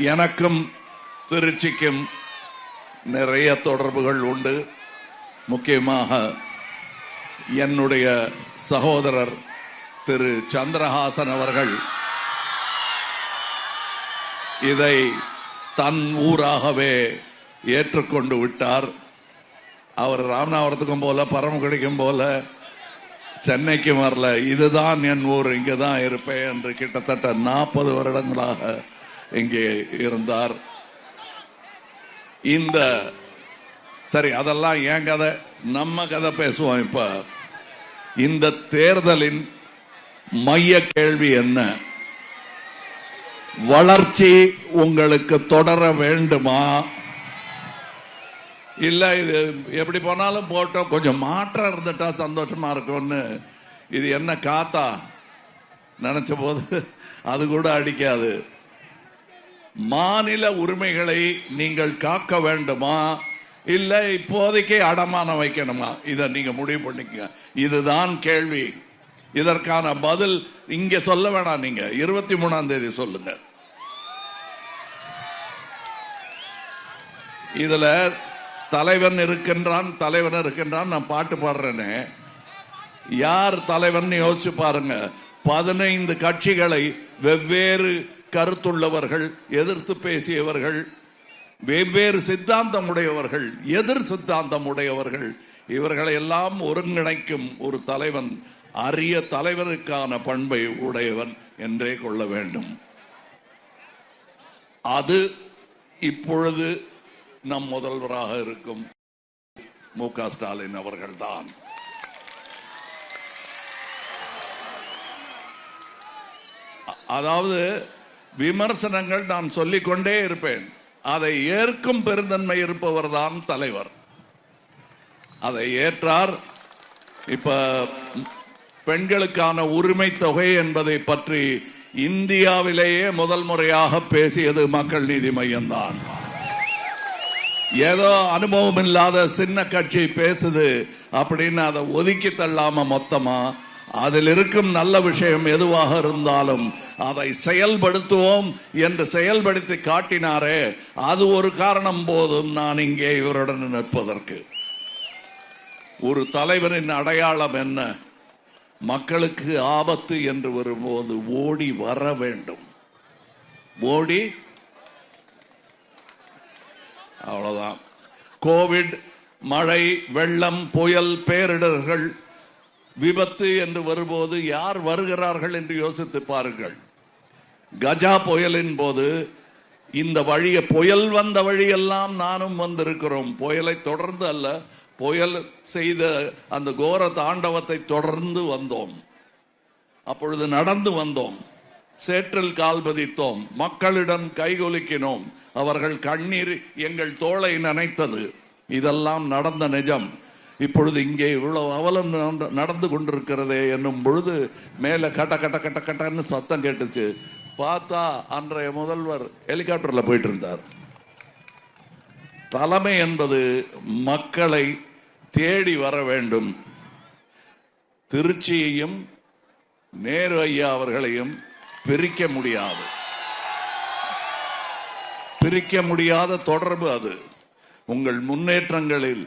எனக்கும் திருச்சிக்கும் நிறைய தொடர்புகள் உண்டு. முக்கியமாக என்னுடைய சகோதரர் திரு சந்திரஹாசன் அவர்கள் இதை தன் ஊராகவே ஏற்றுக்கொண்டு விட்டார். அவர் ராமநாதபுரத்துக்கும் போல பரமக்குடிக்கும் போல சென்னைக்கும் வரல. இதுதான் என் ஊர், இங்கதான் இருப்பேன் என்று கிட்டத்தட்ட 40 வருடங்களாக இங்கே இருந்தார். இந்த சரி, அதெல்லாம் என் கதை, நம்ம கதை பேசுவோம். இப்ப இந்த தேர்தலின் மைய கேள்வி என்ன? வளர்ச்சி உங்களுக்கு தொடர வேண்டுமா? இல்ல இது எப்படி போனாலும் போட்டோம், கொஞ்சம் மாற்றம் இருந்துட்டா சந்தோஷமா இருக்கும்னு இது என்ன காத்தா நினைச்ச போது அது கூட அடிக்காது. மாநில உரிமைகளை நீங்கள் காக்க வேண்டுமா, இல்ல இப்போதைக்கு அடமானம் வைக்கணுமா? இதை நீங்க முடிவு பண்ணிக்க. இதுதான் கேள்வி. இதற்கான பதில் இங்க சொல்ல வேணாம், நீங்க 23ஆம் தேதி சொல்லுங்க. இதுல தலைவன் இருக்கின்றான், தலைவன் இருக்கின்றான். நான் பாட்டு பாடுறேனே, யார் தலைவன் யோசிச்சு பாருங்க. 15 கட்சிகளை வெவ்வேறு கருத்துள்ளவர்கள், எதிர்த்து பேசியவர்கள், வெவ்வேறு சித்தாந்தம் உடையவர்கள், எதிர் சித்தாந்தம் உடையவர்கள், இவர்களை எல்லாம் ஒருங்கிணைக்கும் ஒரு தலைவன் அரிய தலைவருக்கான பண்பை உடையவன் என்றே கொள்ள வேண்டும். அது இப்பொழுது நம் முதல்வராக இருக்கும் மு.க. ஸ்டாலின் அவர்கள்தான். அதாவது விமர்சனங்கள் நான் சொல்லிக்கொண்டே இருப்பேன். அதை ஏற்கும் பெருந்தன்மை இருப்பவர் தான் தலைவர். அதை ஏற்றார். இப்ப பெண்களுக்கான உரிமை தொகை என்பதை பற்றி இந்தியாவிலேயே முதல் முறையாக பேசியது மக்கள் நீதி மையம் தான். ஏதோ அனுபவம் இல்லாத சின்ன கட்சி பேசுது அப்படின்னு அதை ஒதுக்கி தள்ளாம மொத்தமா அதில் இருக்கும் நல்ல விஷயம் எதுவாக இருந்தாலும் அதை செயல்படுத்துவோம் என்று செயல்படுத்தி காட்டினாரே, அது ஒரு காரணம் போதும் நான் இங்கே இவருடன் நிற்பதற்கு. ஒரு தலைவரின் அடையாளம் என்ன? மக்களுக்கு ஆபத்து என்று வரும்போது ஓடி வர வேண்டும். ஓடி, அவ்வளவுதான். கோவிட், மழை, வெள்ளம், புயல், பேரிடர்கள், விபத்து என்று வரும்போது யார் வருகிறார்கள் என்று யோசித்து பாருங்கள். கஜா புயலின் போது இந்த வழியை, புயல் வந்த வழியெல்லாம் நானும் வந்திருக்கிறோம். புயலை தொடர்ந்து அல்ல, புயல் செய்த அந்த கோர தாண்டவத்தை தொடர்ந்து வந்தோம். அப்பொழுது நடந்து வந்தோம், சேற்றில் கால் பதித்தோம், மக்களிடம் கைகொலுக்கினோம், அவர்கள் கண்ணீர் எங்கள் தோளை நனைத்தது. இதெல்லாம் நடந்த நிஜம். இப்பொழுது இங்கே இவ்வளவு அவலம் நடந்து கொண்டிருக்கிறதே என்னும் பொழுது மேல கட்ட கட்ட கட்ட கட்டன்னு சத்தம் கேட்டுச்சு. பார்த்தா அன்றைய முதல்வர் ஹெலிகாப்டர்ல போயிட்டு இருந்தார். தலைமை என்பது மக்களை தேடி வர வேண்டும். திருச்சியையும் நேரு ஐயா அவர்களையும் பிரிக்க முடியாது, பிரிக்க முடியாத தொடர்பு அது. உங்கள் முன்னேற்றங்களில்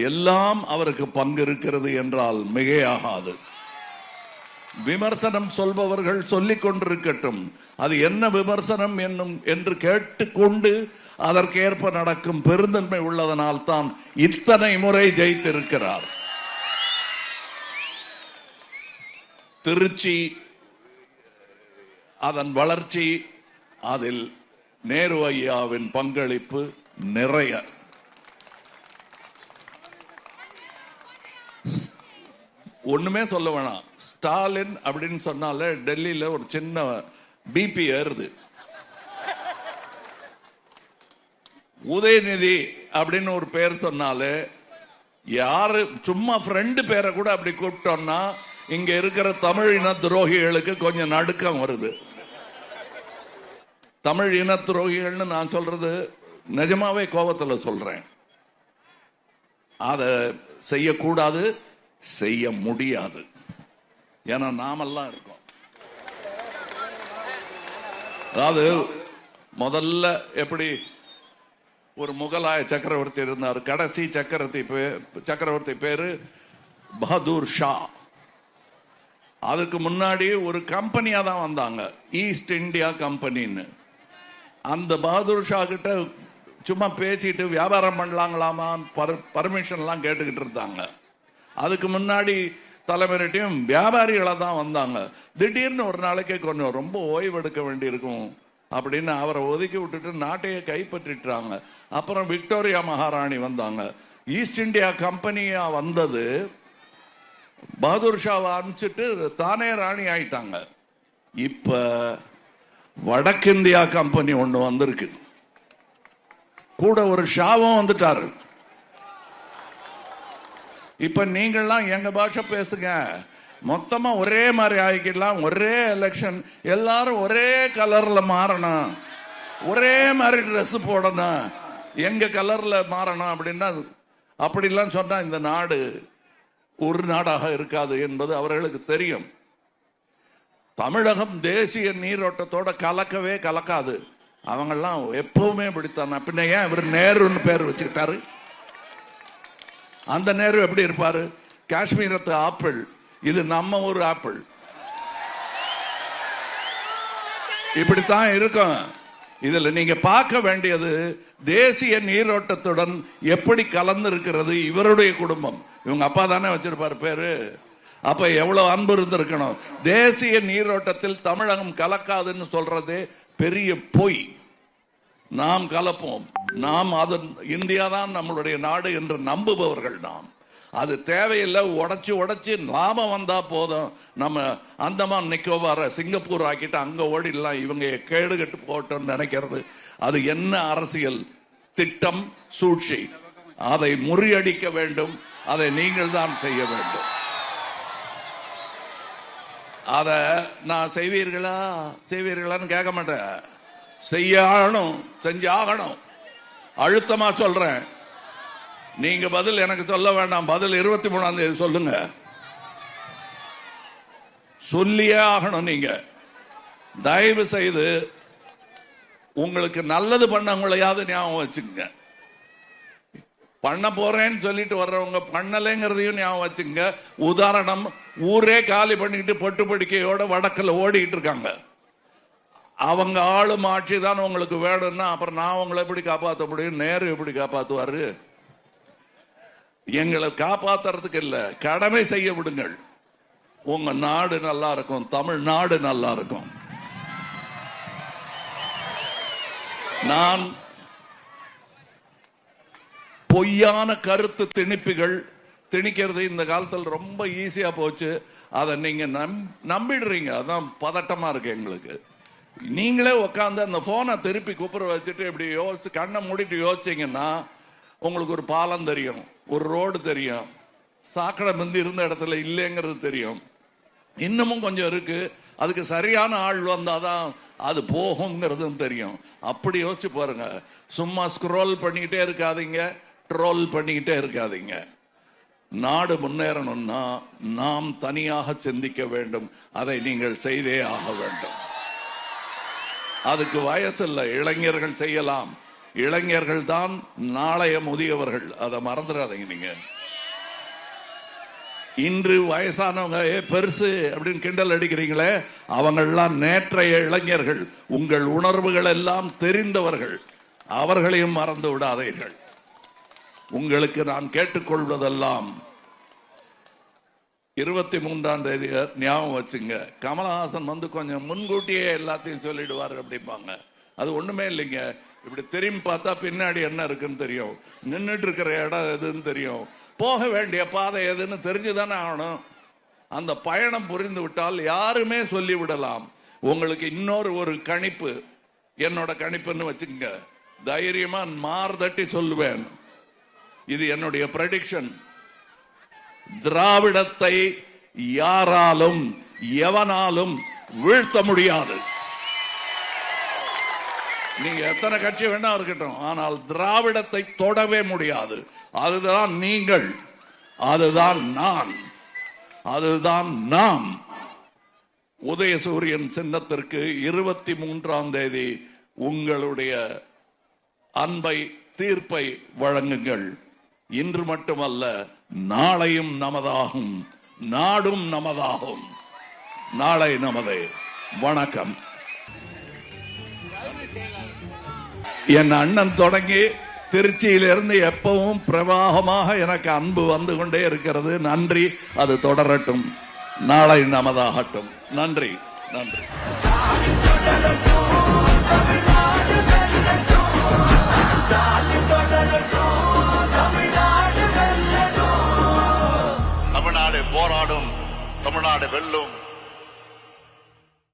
எல்லாம் அவருக்கு பங்கு இருக்கிறது என்றால் மிகையாகாது. விமர்சனம் சொல்பவர்கள் சொல்லிக் கொண்டிருக்கட்டும், அது என்ன விமர்சனம் என்னும் என்று கேட்டுக்கொண்டு அதற்கேற்ப நடக்கும் பெருந்தன்மை உள்ளதனால் தான் இத்தனை முறை ஜெயித்திருக்கிறார். திருச்சி, அதன் வளர்ச்சி, அதில் நேரு ஐயாவின் பங்களிப்பு நிறைய. ஒண்ணுமே சொல்ல வேணாம். ஸ்டாலின் அப்படின்னு சொன்னாலே டெல்லியில ஒரு சின்ன பிபி ஏறுது. உதயநிதி அப்படின்னு ஒரு பேர் சொன்னாலே, யாரு சும்மா ஃப்ரெண்டு பேரை கூட அப்படி கூப்பிட்டோம்னா இங்க இருக்கிற தமிழ் இன துரோகிகளுக்கு கொஞ்சம் நடுக்கம் வருது. தமிழ் இன துரோகிகள்னு நான் சொல்றது நிஜமாவே கோபத்துல சொல்றேன். அதை செய்யக்கூடாது, செய்ய முடியாது. ஏன்னா நாமெல்லாம் இருக்கோம். அதாவது முதல்ல எப்படி ஒரு முகலாய சக்கரவர்த்தி இருந்தார், கடைசி சக்கரவர்த்தி பேரு பகதூர் ஷா. அதுக்கு முன்னாடி ஒரு கம்பெனியா தான் வந்தாங்க, ஈஸ்ட் இந்தியா கம்பெனின்னு. அந்த பகதூர் ஷா கிட்ட சும்மா பேசிட்டு வியாபாரம் பண்ணலாங்களாமா பர்மிஷன்லாம் கேட்டுக்கிட்டு இருந்தாங்க. அதுக்கு முன்னாடி தலைமுறையும் வியாபாரிகளாக தான் வந்தாங்க. திடீர்னு ஒரு நாளைக்கே கொஞ்சம் ரொம்ப ஓய்வெடுக்க வேண்டி இருக்கும் அப்படின்னு அவரை ஒதுக்கி விட்டுட்டு நாட்டையே கைப்பற்றிட்டாங்க. அப்புறம் விக்டோரியா மகாராணி வந்தாங்க. ஈஸ்ட் இந்தியா கம்பெனியா வந்தது, பகதூர் ஷாவை அனுப்பிச்சிட்டு தானே ராணி ஆயிட்டாங்க. இப்ப வடக்கிந்தியா கம்பெனி ஒண்ணு வந்திருக்கு, கூட ஒரு ஷாவும் வந்துட்டாரு. இப்ப நீங்கள்லாம் எங்க பாஷை பேசுங்க, மொத்தமா ஒரே மாதிரி ஆகிக்கலாம். ஒரே எலெக்ஷன், எல்லாரும் ஒரே கலர்ல மாறணும், ஒரே மாதிரி ட்ரெஸ் போடணும், எங்க கலர்ல மாறணும் அப்படின்னா, அப்படிலாம் சொன்னா இந்த நாடு ஒரு நாடாக இருக்காது என்பது அவர்களுக்கு தெரியும். தமிழகம் தேசிய நீரோட்டத்தோட கலக்கவே கலக்காது. அவங்கெல்லாம் எப்பவுமே பிடித்தான. பின்ன ஏன் இவர் நேருன்னு பேர் வச்சுக்கிட்டாரு? அந்த நேரு எப்படி இருப்பாரு? காஷ்மீரத்து ஆப்பிள், இது நம்ம ஒரு ஆப்பிள், இப்படித்தான் இருக்கும். இதுல நீங்க பார்க்க வேண்டியது தேசிய நீரோட்டத்துடன் எப்படி கலந்து இருக்கிறது இவருடைய குடும்பம். இவங்க அப்பா தானே வச்சிருப்பாரு பேரு. அப்ப எவ்வளவு அன்பு இருந்திருக்கணும். தேசிய நீரோட்டத்தில் தமிழகம் கலக்காதுன்னு சொல்றதே பெரிய பொய். நாம் கலப்போம், நாம் அதன் இந்தியா தான் நம்மளுடைய நாடு என்று நம்புபவர்கள் நாம். அது தேவையில்லை, உடைச்சு லாபம் வந்தா போதும். நம்ம அந்தமான் நிக்கோபார சிங்கப்பூர் ஆக்கிட்டு அங்க ஓடிடலாம், இவங்க கேடு கட்டு போட்டோம் நினைக்கிறது அது என்ன அரசியல் திட்டம், சூழ்ச்சி. அதை முறியடிக்க வேண்டும், அதை நீங்கள் தான் செய்ய வேண்டும். அத நான் செய்வீர்களான்னு கேட்க மாட்டேன், செய்யணும், செஞ்சாகணும். அழுத்தமா சொல்றேன். நீங்க பதில் எனக்கு சொல்ல வேண்டாம், பதில் 23ஆம் தேதி சொல்லுங்க. சொல்லியே ஆகணும். நீங்க தயவு செய்து உங்களுக்கு நல்லது பண்ணவங்களையாவது ஞாபகம் வச்சுங்க. பண்ண போறேன்னு சொல்லிட்டு வர்றவங்க பண்ணலைங்கிறதையும் ஞாபகம் வச்சுங்க. உதாரணம், ஊரே காலி பண்ணிக்கிட்டு பொட்டு படுக்கையோட வடக்கில் ஓடிக்கிட்டு இருக்காங்க. அவங்க ஆளும் ஆட்சி தான் உங்களுக்கு வேணும்னா அப்புறம் நான் உங்களை எப்படி காப்பாற்ற முடியும்? நேரு எப்படி காப்பாற்றுவாரு? எங்களை காப்பாத்துறதுக்கு இல்ல, கடமை செய்ய விடுங்கள். உங்க நாடு நல்லா இருக்கும், தமிழ்நாடு நல்லா இருக்கும். நான் பொய்யான கருத்து திணிக்கிறது இந்த காலத்தில் ரொம்ப ஈஸியா போச்சு. அதை நீங்க நம்பிடுறீங்க, அதான் பதட்டமா இருக்கு எங்களுக்கு. நீங்களே உட்காந்து அந்த போனை திருப்பி கூப்பிட வச்சுட்டு இப்படி யோசிச்சு கண்ணை மூடிட்டு யோசிச்சீங்கன்னா உங்களுக்கு ஒரு பாலம் தெரியும், ஒரு ரோடு தெரியும், சாக்கடை முந்தி இருந்த இடத்துல இல்லைங்கிறது தெரியும். இன்னமும் கொஞ்சம் இருக்கு, அதுக்கு சரியான ஆள் வந்தாதான் அது போகுங்கிறதும் தெரியும். அப்படி யோசிச்சு பாருங்க. சும்மா ஸ்க்ரோல் பண்ணிக்கிட்டே இருக்காதீங்க, ட்ரோல் பண்ணிக்கிட்டே இருக்காதீங்க. நாடு முன்னேறணும்னா நாம் தனியாக சிந்திக்க வேண்டும். அதை நீங்கள் செய்தே ஆக வேண்டும். அதுக்கு வயசு இல்லை, இளைஞர்கள் செய்யலாம். இளைஞர்கள் தான் நாளைய முதியவர்கள், அதை மறந்துடாதீங்க. நீங்க இன்று வயசானவங்க பெருசு அப்படின்னு கிண்டல் அடிக்கிறீங்களே, அவங்கெல்லாம் நேற்றைய இளைஞர்கள், உங்கள் உணர்வுகள் எல்லாம் தெரிந்தவர்கள். அவர்களையும் மறந்து விடாதீர்கள். உங்களுக்கு நான் கேட்டுக்கொள்வதெல்லாம் 23ஆம் தேதி ஞாபகம் வச்சுங்க. கமலஹாசன் வந்து கொஞ்சம் முன்கூட்டியே எல்லாத்தையும் சொல்லிடுவார் அப்படிம்பாங்க. அது ஒண்ணுமே இல்லைங்க. இப்படி திரும்பி பார்த்தா பின்னாடி என்ன இருக்குன்னு தெரியும், நின்றுட்டு இருக்கிற இடம் எதுன்னு தெரியும், போக வேண்டிய பாதை எதுன்னு தெரிஞ்சுதானே ஆகணும். அந்த பயணம் புரிந்து விட்டால் யாருமே சொல்லி விடலாம். உங்களுக்கு இன்னொரு ஒரு கணிப்பு, என்னோட கணிப்புன்னு வச்சுங்க, தைரியமா மார்தட்டி சொல்லுவேன். இது என்னுடைய ப்ரெடிக்ஷன். திராவிடத்தை யாராலும் எவனாலும் வீழ்த்த முடியாது. நீங்க எத்தனை கட்சி வேணா இருக்கட்டும், ஆனால் திராவிடத்தை தொடவே முடியாது. அதுதான் நீங்கள், அதுதான் நான், அதுதான் நாம். உதயசூரியன் சின்னத்திற்கு 23ஆம் தேதி உங்களுடைய அன்பை, தீர்ப்பை வழங்குங்கள். இன்று மட்டுமல்ல, நாளையும் நமதாகும், நாடும் நமதாகும். நாளை நமதே. வணக்கம். என் அண்ணன் தொடங்கி திருச்சியிலிருந்து எப்பவும் பிரவாகமாக எனக்கு அன்பு வந்து கொண்டே இருக்கிறது. நன்றி. அது தொடரட்டும். நாளை நமதாகட்டும். நன்றி. நன்றி. தமிழ்நாடு போராடும், தமிழ்நாடு வெல்லும்.